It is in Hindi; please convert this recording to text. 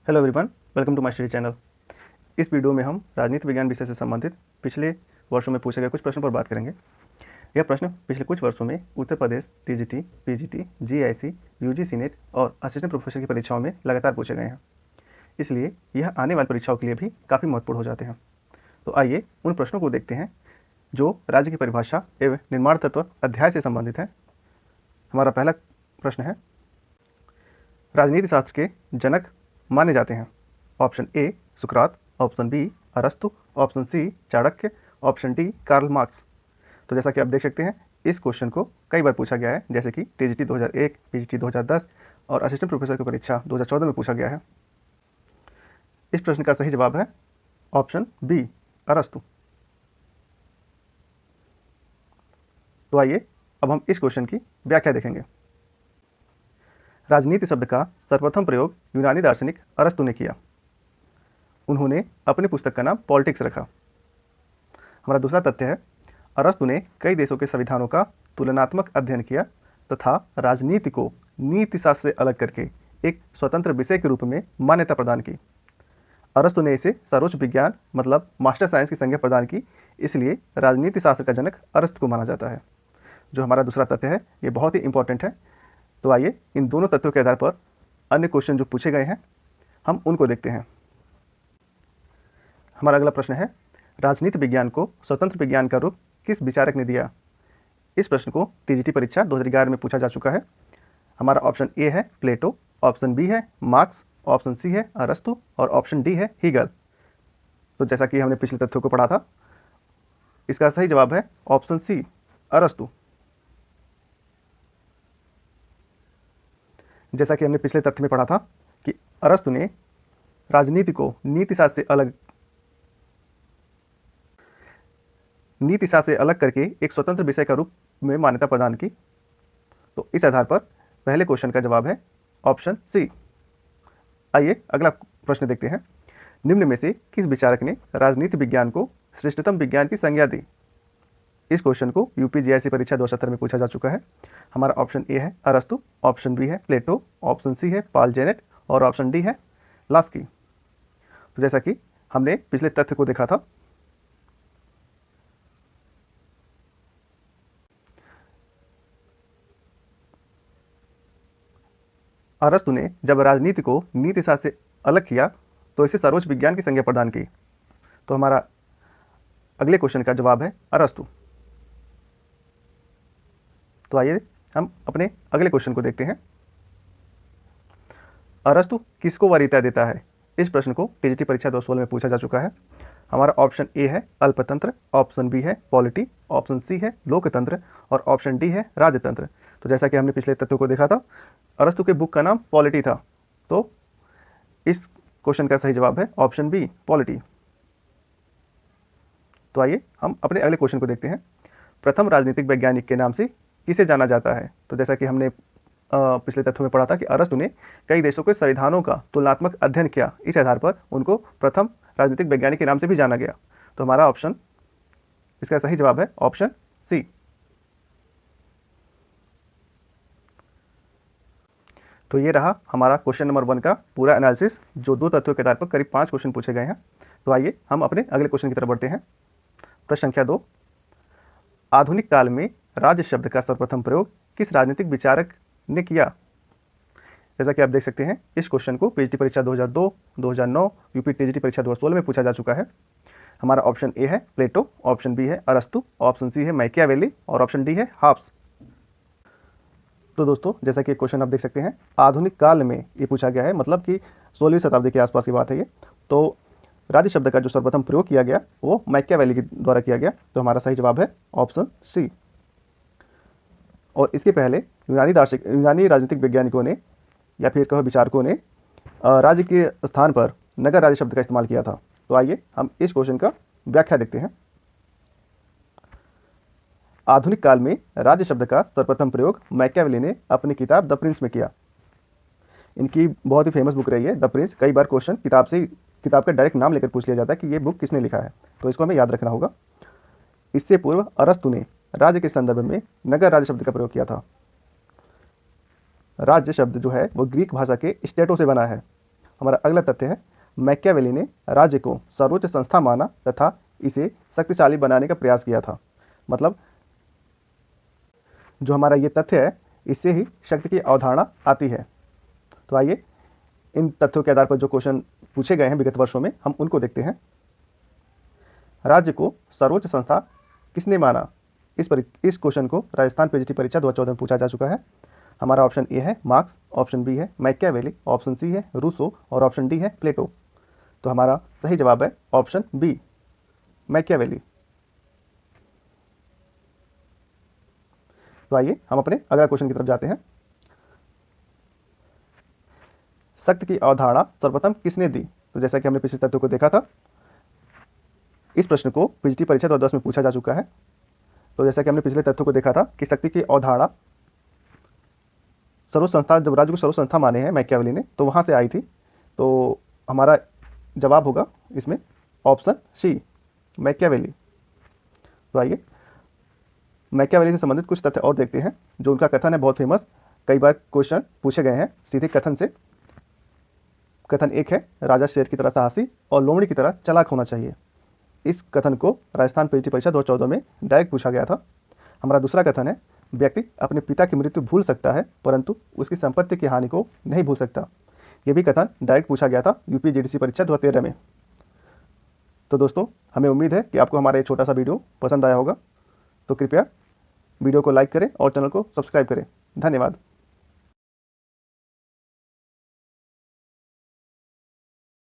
Hello everyone, welcome to my study channel. इस वीडियो में हम राजनीति विज्ञान विषय से संबंधित पिछले वर्षों में पूछे गए कुछ प्रश्नों पर बात करेंगे। यह प्रश्न पिछले कुछ वर्षों में Uttar Pradesh TGT, PGT, GIC, UGC NET और असिस्टेंट प्रोफेसर की परीक्षाओं में लगातार पूछे गए हैं, इसलिए यह आने वाली परीक्षाओं के लिए भी काफ़ी महत्वपूर्ण हो जाते हैं। तो आइए उन प्रश्नों को देखते हैं जो राज्य की परिभाषा एवं निर्माण तत्व अध्याय से संबंधित है। हमारा पहला प्रश्न है, राजनीति शास्त्र के जनक माने जाते हैं। ऑप्शन ए सुकरात, ऑप्शन बी अरस्तु, option C Chanakya, option D Karl Marx. तो जैसा कि आप देख सकते हैं, इस क्वेश्चन को कई बार पूछा गया है, जैसे कि टीजीटी 2001, पीजीटी 2010 और असिस्टेंट प्रोफेसर की परीक्षा 2014 में पूछा गया है। इस प्रश्न का सही जवाब है ऑप्शन बी अरस्तु। तो आइए अब हम इस क्वेश्चन की व्याख्या देखेंगे। राजनीति शब्द का सर्वप्रथम प्रयोग यूनानी दार्शनिक अरस्तु ने किया। उन्होंने अपनी पुस्तक का नाम पॉलिटिक्स रखा। हमारा दूसरा तथ्य है, अरस्तु ने कई देशों के संविधानों का तुलनात्मक अध्ययन किया तथा राजनीति को नीतिशास्त्र से अलग करके एक स्वतंत्र विषय के रूप में मान्यता प्रदान की। अरस्तु ने इसे सर्वोच्च विज्ञान मतलब मास्टर साइंस की संज्ञा प्रदान की, इसलिए राजनीति शास्त्र का जनक अरस्तु को माना जाता है। जो हमारा दूसरा तथ्य है, ये बहुत ही इंपॉर्टेंट है। तो आइए इन दोनों तथ्यों के आधार पर अन्य क्वेश्चन जो पूछे गए हैं हम उनको देखते हैं। हमारा अगला प्रश्न है, राजनीति विज्ञान को स्वतंत्र विज्ञान का रूप किस विचारक ने दिया। इस प्रश्न को टीजीटी परीक्षा 2011 में पूछा जा चुका है। हमारा ऑप्शन ए है प्लेटो, ऑप्शन बी है मार्क्स, ऑप्शन सी है अरस्तु और ऑप्शन डी है हीगल। तो जैसा कि हमने पिछले तथ्यों को पढ़ा था, इसका सही जवाब है ऑप्शन सी अरस्तु। जैसा कि हमने पिछले तथ्य में पढ़ा था कि अरस्तु ने राजनीति को नीतिशास्त्र से अलग करके एक स्वतंत्र विषय का रूप में मान्यता प्रदान की। तो इस आधार पर पहले क्वेश्चन का जवाब है ऑप्शन सी। आइए अगला प्रश्न देखते हैं, निम्न में से किस विचारक ने राजनीति विज्ञान को श्रेष्ठतम विज्ञान की संज्ञा दी। इस क्वेश्चन को यूपीजीआईसी परीक्षा 2017 में पूछा जा चुका है। हमारा ऑप्शन ए है अरस्तु, ऑप्शन बी है प्लेटो, ऑप्शन सी है पॉल जेनेट और ऑप्शन डी है लास्की। तो जैसा कि हमने पिछले तथ्य को देखा था, अरस्तु ने जब राजनीति को नीतिशास्त्र से अलग किया तो इसे सर्वोच्च विज्ञान की संज्ञा प्रदान की। तो हमारा अगले क्वेश्चन का जवाब है अरस्तु। तो आइए हम अपने अगले क्वेश्चन को देखते हैं, अरस्तु किसको वरीयता देता है। इस प्रश्न को टीजीटी परीक्षा 2016 में पूछा जा चुका है। हमारा ऑप्शन ए है अल्पतंत्र, ऑप्शन बी है पॉलिटी, ऑप्शन सी है लोकतंत्र और ऑप्शन डी है राजतंत्र। तो जैसा कि हमने पिछले तथ्यों को देखा था, अरस्तु के बुक का नाम पॉलिटी था। तो इस क्वेश्चन का सही जवाब है ऑप्शन बी पॉलिटी। तो आइए हम अपने अगले क्वेश्चन को देखते हैं, प्रथम राजनीतिक वैज्ञानिक के नाम से किसे जाना जाता है। तो जैसा कि हमने पिछले तथ्यों में पढ़ा था कि अरस्तु ने कई देशों के संविधानों का तुलनात्मक अध्ययन किया, इस आधार पर उनको प्रथम राजनीतिक वैज्ञानिक के नाम से भी जाना गया। तो हमारा ऑप्शन, इसका सही जवाब है ऑप्शन सी। तो ये रहा हमारा क्वेश्चन नंबर 1 का पूरा एनालिसिस, जो दो तथ्यों के आधार पर करीब 5 क्वेश्चन पूछे गए हैं। तो आइए हम अपने अगले क्वेश्चन की तरफ बढ़ते हैं। प्रश्न संख्या 2, आधुनिक काल में राज्य शब्द का सर्वप्रथम प्रयोग किस राजनीतिक विचारक ने किया। जैसा कि आप देख सकते हैं, इस क्वेश्चन को पीजीटी परीक्षा 2002, 2009, यूपी टीजीटी परीक्षा 2016 में पूछा जा चुका है। हमारा ऑप्शन ए है प्लेटो, ऑप्शन बी है अरस्तु, ऑप्शन सी है मैकियावेली और ऑप्शन डी है हॉब्स। तो दोस्तों, जैसा कि क्वेश्चन आप देख सकते हैं, आधुनिक काल में ये पूछा गया है, मतलब कि 16वीं शताब्दी के आसपास की बात है ये। तो राज्य शब्द का जो सर्वप्रथम प्रयोग किया गया वो मैकियावेली के द्वारा किया गया। तो हमारा सही जवाब है ऑप्शन सी। और इसके पहले यूनानी राजनीतिक वैज्ञानिकों ने या फिर कहो विचारकों ने राज्य के स्थान पर नगर राज्य शब्द का इस्तेमाल किया था। तो आइए हम इस क्वेश्चन का व्याख्या देखते हैं। आधुनिक काल में राज्य शब्द का सर्वप्रथम प्रयोग मैकियावेली ने अपनी किताब द प्रिंस में किया। इनकी बहुत ही फेमस बुक रही है द प्रिंस। कई बार क्वेश्चन किताब का डायरेक्ट नाम लेकर पूछ लिया जाता है कि ये बुक किसने लिखा है, तो इसको हमें याद रखना होगा। इससे पूर्व अरस्तु ने राज्य के संदर्भ में नगर राज्य शब्द का प्रयोग किया था। राज्य शब्द जो है वो ग्रीक भाषा के स्टेटो से बना है हमारा अगला तथ्य है, मैकियावेली ने राज्य को सर्वोच्च संस्था माना तथा इसे शक्तिशाली बनाने का प्रयास किया था। मतलब जो हमारा ये तथ्य है, इससे ही शक्ति की अवधारणा आती है। तो आइए इन तथ्यों के आधार पर जो क्वेश्चन पूछे गए हैं विगत वर्षों में, हम उनको देखते हैं। राज्य को सर्वोच्च संस्था किसने माना? इस क्वेश्चन को राजस्थान पीजीटी परीक्षा 2014 में पूछा जा चुका है। हमारा ऑप्शन ए है मार्क्स, ऑप्शन बी है मैकियावेली, ऑप्शन सी है रूसो और ऑप्शन डी है प्लेटो। तो हमारा सही जवाब है ऑप्शन बी, मैकियावेली। तो आइए हम अपने अगला क्वेश्चन की तरफ जाते हैं। शक्ति की अवधारणा सर्वप्रथम किसने दी? तो जैसा कि हमने पिछले तथ्यों को देखा था, इस प्रश्न को पीजीटी परीक्षा 2010 में पूछा जा चुका है। तो जैसा कि हमने पिछले तथ्यों को देखा था कि शक्ति की अवधारणा सर्व संस्था, जब राज्य को सर्व संस्था माने हैं मैकियावेली ने, तो वहां से आई थी। तो हमारा जवाब होगा इसमें ऑप्शन सी, मैकियावेली। तो आइए मैकियावेली से संबंधित कुछ तथ्य और देखते हैं। जो उनका कथन है बहुत फेमस, कई बार क्वेश्चन पूछे गए हैं सीधे कथन से। कथन एक है, राजा शेर की तरह साहसी और लोमड़ी की तरह चालाक होना चाहिए। इस कथन को राजस्थान पीजीटी परीक्षा 2014 में डायरेक्ट पूछा गया था। हमारा दूसरा कथन है, व्यक्ति अपने पिता की मृत्यु भूल सकता है परंतु उसकी संपत्ति की हानि को नहीं भूल सकता। यह भी कथन डायरेक्ट पूछा गया था यूपी जीडीसी परीक्षा 2013 में। तो दोस्तों, हमें उम्मीद है कि आपको हमारा ये छोटा सा वीडियो पसंद आया होगा। तो कृपया वीडियो को लाइक करें और चैनल को सब्सक्राइब करें। धन्यवाद।